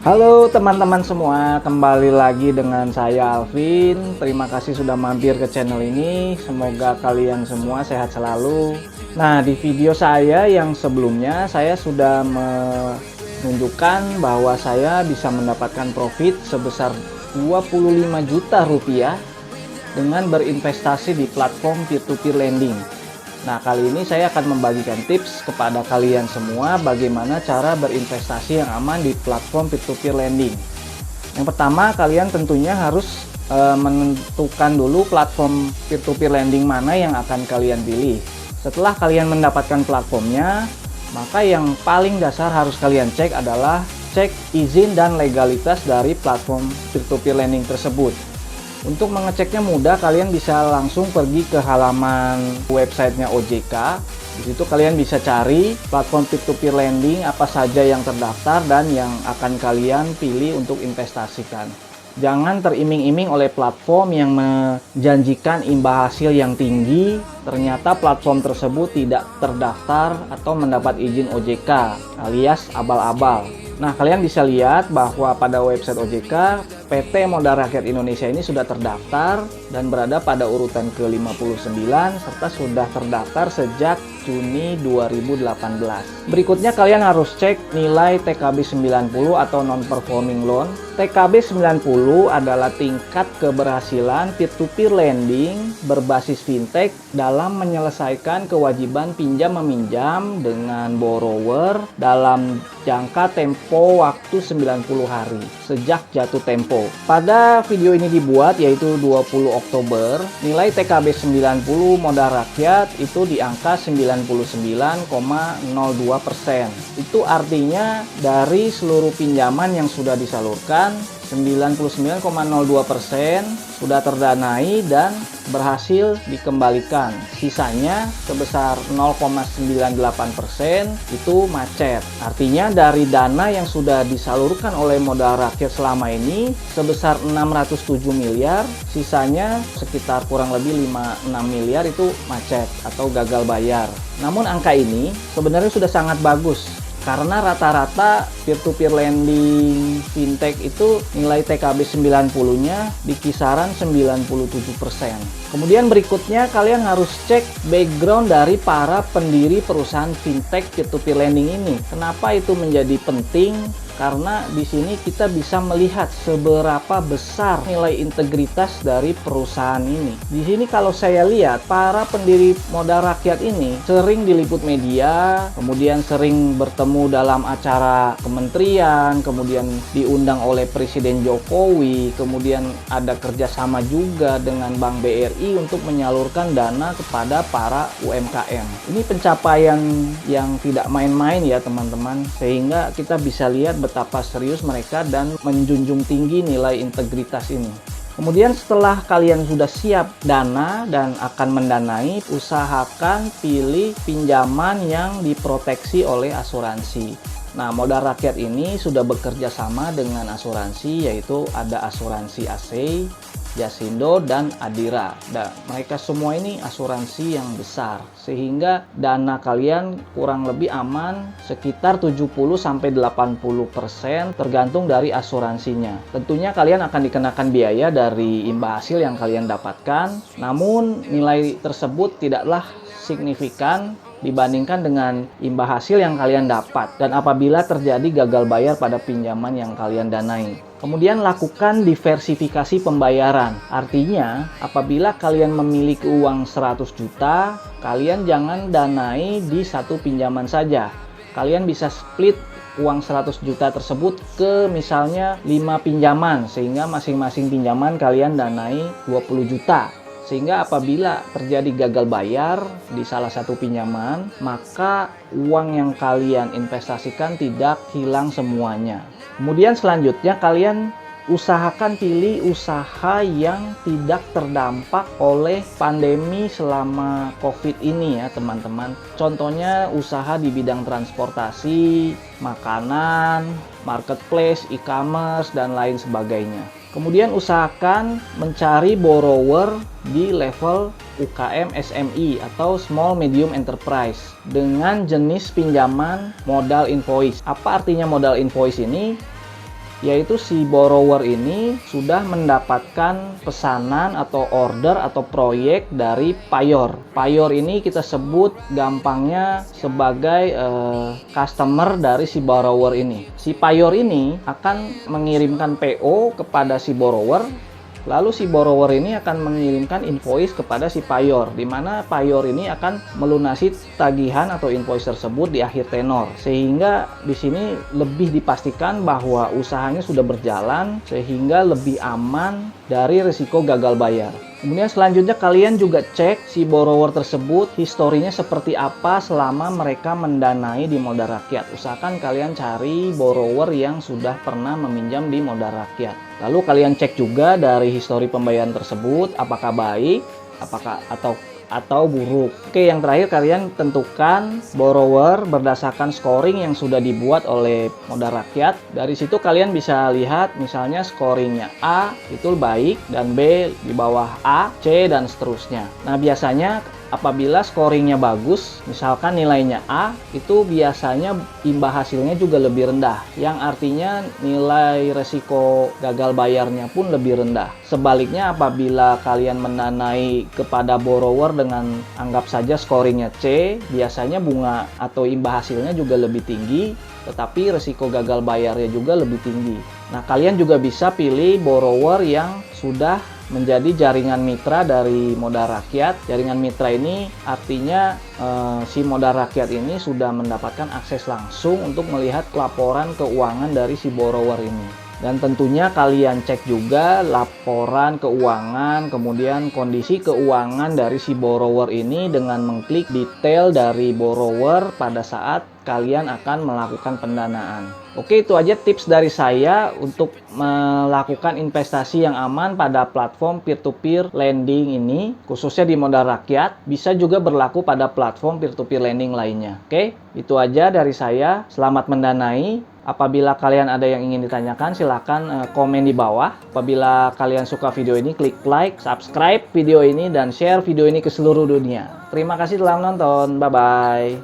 Halo teman-teman semua, kembali lagi dengan saya Alvin. Terima kasih sudah mampir ke channel ini. Semoga kalian semua sehat selalu. Nah, di video saya yang sebelumnya saya sudah menunjukkan bahwa saya bisa mendapatkan profit sebesar 25 juta rupiah dengan berinvestasi di platform peer-to-peer lending. Nah, kali ini saya akan membagikan tips kepada kalian semua bagaimana cara berinvestasi yang aman di platform peer-to-peer lending. Yang pertama, kalian tentunya harus menentukan dulu platform peer-to-peer lending mana yang akan kalian pilih. Setelah kalian mendapatkan platformnya, maka yang paling dasar harus kalian cek adalah cek izin dan legalitas dari platform peer-to-peer lending tersebut. Untuk mengeceknya mudah, kalian bisa langsung pergi ke halaman websitenya OJK. Di situ kalian bisa cari platform peer-to-peer lending apa saja yang terdaftar dan yang akan kalian pilih untuk investasikan. Jangan teriming-iming oleh platform yang menjanjikan imbal hasil yang tinggi, ternyata platform tersebut tidak terdaftar atau mendapat izin OJK alias abal-abal. Nah, kalian bisa lihat bahwa pada website OJK, PT Modal Rakyat Indonesia ini sudah terdaftar dan berada pada urutan ke-59 serta sudah terdaftar sejak Juni 2018. Berikutnya kalian harus cek nilai TKB 90 atau non-performing loan. TKB 90 adalah tingkat keberhasilan peer-to-peer lending berbasis fintech dalam menyelesaikan kewajiban pinjam-meminjam dengan borrower dalam jangka tempo waktu 90 hari sejak jatuh tempo. Pada video ini dibuat yaitu 20 Oktober, nilai TKB 90 modal rakyat itu di angka 99,02%. Itu artinya dari seluruh pinjaman yang sudah disalurkan, 99,02% sudah terdanai dan berhasil dikembalikan. Sisanya sebesar 0,98% itu macet. Artinya dari dana yang sudah disalurkan oleh modal rakyat selama ini sebesar 607 miliar, sisanya sekitar kurang lebih 5-6 miliar itu macet atau gagal bayar. Namun angka ini sebenarnya sudah sangat bagus. Karena rata-rata peer-to-peer lending fintech itu nilai TKB 90-nya di kisaran 97%. Kemudian berikutnya kalian harus cek background dari para pendiri perusahaan fintech peer-to-peer lending ini. Kenapa itu menjadi penting? Karena di sini kita bisa melihat seberapa besar nilai integritas dari perusahaan ini. Di sini kalau saya lihat para pendiri modal rakyat ini sering diliput media, kemudian sering bertemu dalam acara kementerian, kemudian diundang oleh Presiden Jokowi, kemudian ada kerjasama juga dengan Bank BRI untuk menyalurkan dana kepada para UMKM. Ini pencapaian yang tidak main-main ya teman-teman, sehingga kita bisa lihat betapa serius mereka dan menjunjung tinggi nilai integritas ini. Kemudian setelah kalian sudah siap dana dan akan mendanai, usahakan pilih pinjaman yang diproteksi oleh asuransi. Nah, modal rakyat ini sudah bekerja sama dengan asuransi, yaitu ada asuransi AC, Jasindo, dan Adira. Dan mereka semua ini asuransi yang besar, sehingga dana kalian kurang lebih aman sekitar 70-80% tergantung dari asuransinya. Tentunya kalian akan dikenakan biaya dari imbal hasil yang kalian dapatkan, namun nilai tersebut tidaklah signifikan dibandingkan dengan imbal hasil yang kalian dapat dan apabila terjadi gagal bayar pada pinjaman yang kalian danai. Kemudian lakukan diversifikasi pembayaran. Artinya, apabila kalian memiliki uang 100 juta, kalian jangan danai di satu pinjaman saja. Kalian bisa split uang 100 juta tersebut ke misalnya 5 pinjaman, sehingga masing-masing pinjaman kalian danai 20 juta. Sehingga apabila terjadi gagal bayar di salah satu pinjaman, maka uang yang kalian investasikan tidak hilang semuanya. Kemudian selanjutnya kalian usahakan pilih usaha yang tidak terdampak oleh pandemi selama COVID ini ya teman-teman. Contohnya usaha di bidang transportasi, makanan, marketplace, e-commerce, dan lain sebagainya. Kemudian usahakan mencari borrower di level UKM SME atau Small Medium Enterprise dengan jenis pinjaman modal invoice. Apa artinya modal invoice ini? yaitu si borrower ini sudah mendapatkan pesanan atau order atau proyek dari payor. Payor ini kita sebut gampangnya sebagai customer dari si borrower ini. Si payor ini akan mengirimkan PO kepada si borrower. Lalu si borrower ini akan mengirimkan invoice kepada si payor, di mana payor ini akan melunasi tagihan atau invoice tersebut di akhir tenor. Sehingga di sini lebih dipastikan bahwa usahanya sudah berjalan sehingga lebih aman dari risiko gagal bayar. Kemudian selanjutnya kalian juga cek si borrower tersebut historinya seperti apa selama mereka mendanai di modal rakyat. Usahakan kalian cari borrower yang sudah pernah meminjam di modal rakyat. Lalu kalian cek juga dari histori pembayaran tersebut apakah baik, atau buruk. Oke, yang terakhir kalian tentukan borrower berdasarkan scoring yang sudah dibuat oleh modal rakyat. Dari situ kalian bisa lihat misalnya scoringnya A itu baik dan B di bawah A, C dan seterusnya. Nah, biasanya apabila scoringnya bagus, misalkan nilainya A, itu biasanya imbal hasilnya juga lebih rendah, yang artinya nilai resiko gagal bayarnya pun lebih rendah. Sebaliknya apabila kalian mendanai kepada borrower dengan anggap saja scoringnya C, biasanya bunga atau imbal hasilnya juga lebih tinggi, tetapi resiko gagal bayarnya juga lebih tinggi. Nah, kalian juga bisa pilih borrower yang sudah menjadi jaringan mitra dari modal rakyat. Jaringan mitra ini artinya si modal rakyat ini sudah mendapatkan akses langsung untuk melihat laporan keuangan dari si borrower ini. Dan tentunya kalian cek juga laporan keuangan, kemudian kondisi keuangan dari si borrower ini dengan mengklik detail dari borrower pada saat kalian akan melakukan pendanaan. Oke, itu aja tips dari saya untuk melakukan investasi yang aman pada platform peer-to-peer lending ini, khususnya di modal rakyat. Bisa juga berlaku pada platform peer-to-peer lending lainnya. Oke, itu aja dari saya. Selamat mendanai. Apabila kalian ada yang ingin ditanyakan, silahkan komen di bawah. Apabila kalian suka video ini, klik like, subscribe video ini, dan share video ini ke seluruh dunia. Terima kasih telah menonton. Bye-bye.